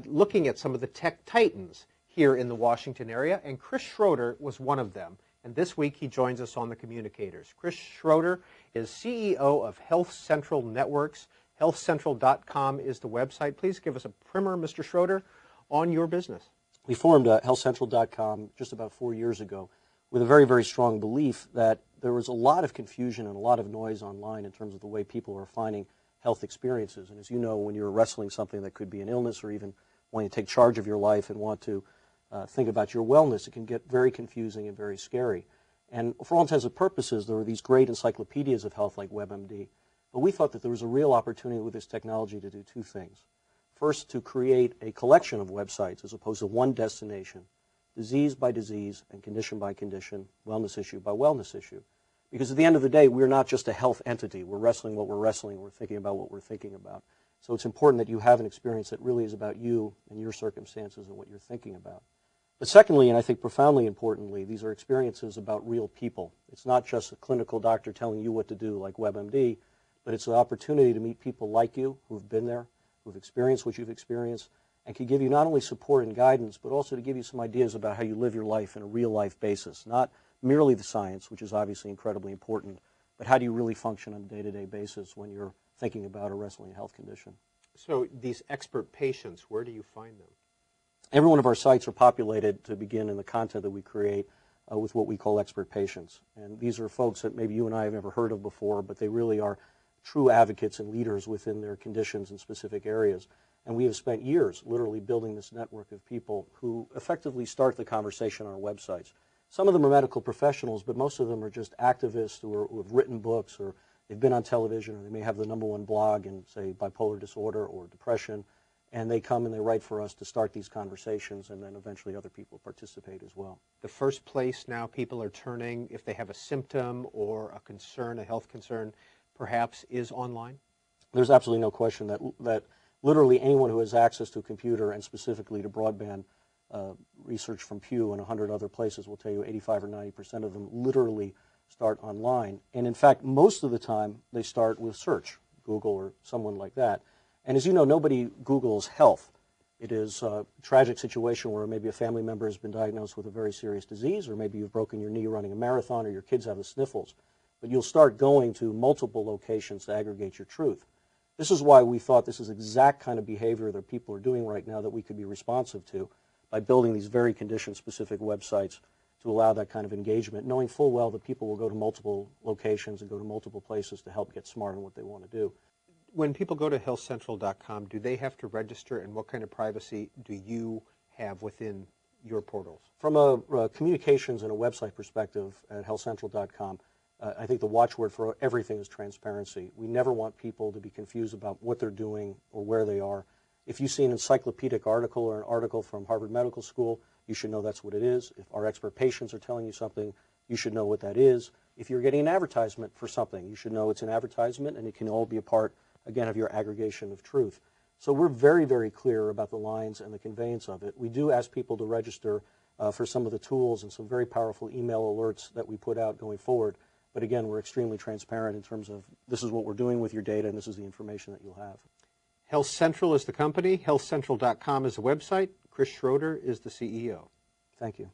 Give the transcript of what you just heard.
looking at some of the tech titans here in the Washington area, and Chris Schroeder was one of them. And this week he joins us on the Communicators. Chris Schroeder is CEO of Health Central Networks. HealthCentral.com is the website. Please give us a primer, Mr. Schroeder, on your business. We formed HealthCentral.com just about 4 years ago with a very, very strong belief that there was a lot of confusion and a lot of noise online in terms of the way people are finding health experiences. And as you know, when you're wrestling something that could be an illness or even wanting to take charge of your life and want to think about your wellness, it can get very confusing and very scary. And for all intents and purposes, there were these great encyclopedias of health like WebMD. But we thought that there was a real opportunity with this technology to do two things. First, to create a collection of websites as opposed to one destination, disease by disease and condition by condition, wellness issue by wellness issue. Because at the end of the day, we're not just a health entity. We're wrestling what we're wrestling. We're thinking about what we're thinking about. So it's important that you have an experience that really is about you and your circumstances and what you're thinking about. But secondly, and I think profoundly importantly, these are experiences about real people. It's not just a clinical doctor telling you what to do like WebMD, but it's an opportunity to meet people like you who've been there, who've experienced what you've experienced, and can give you not only support and guidance, but also to give you some ideas about how you live your life in a real-life basis, not merely the science, which is obviously incredibly important, but how do you really function on a day-to-day basis when you're thinking about or wrestling a health condition. So these expert patients, where do you find them? Every one of our sites are populated to begin in the content that we create with what we call expert patients. And these are folks that maybe you and I have never heard of before, but they really are true advocates and leaders within their conditions in specific areas. And we have spent years literally building this network of people who effectively start the conversation on our websites. Some of them are medical professionals, but most of them are just activists who have written books, or they've been on television, or they may have the #1 blog in, say, bipolar disorder or depression, and they come and they write for us to start these conversations, and then eventually other people participate as well. The first place now people are turning, if they have a symptom or a concern, a health concern, perhaps, is online? There's absolutely no question that literally anyone who has access to a computer, and specifically to broadband, research from Pew and 100 other places will tell you 85 or 90% of them literally start online. And in fact, most of the time they start with search, Google or someone like that. And as you know, nobody Googles health. It is a tragic situation where maybe a family member has been diagnosed with a very serious disease, or maybe you've broken your knee running a marathon, or your kids have the sniffles. But you'll start going to multiple locations to aggregate your truth. This is why we thought this is exact kind of behavior that people are doing right now that we could be responsive to by building these very condition-specific websites to allow that kind of engagement, knowing full well that people will go to multiple locations and go to multiple places to help get smart on what they want to do. When people go to HealthCentral.com, do they have to register, and what kind of privacy do you have within your portals? From a communications and a website perspective at HealthCentral.com, I think the watchword for everything is transparency. We never want people to be confused about what they're doing or where they are. If you see an encyclopedic article or an article from Harvard Medical School, you should know that's what it is. If our expert patients are telling you something, you should know what that is. If you're getting an advertisement for something, you should know it's an advertisement, and it can all be a part, again, of your aggregation of truth. So we're very, very clear about the lines and the conveyance of it. We do ask people to register for some of the tools and some very powerful email alerts that we put out going forward. But again, we're extremely transparent in terms of this is what we're doing with your data, and this is the information that you'll have. Health Central is the company. HealthCentral.com is the website. Chris Schroeder is the CEO. Thank you.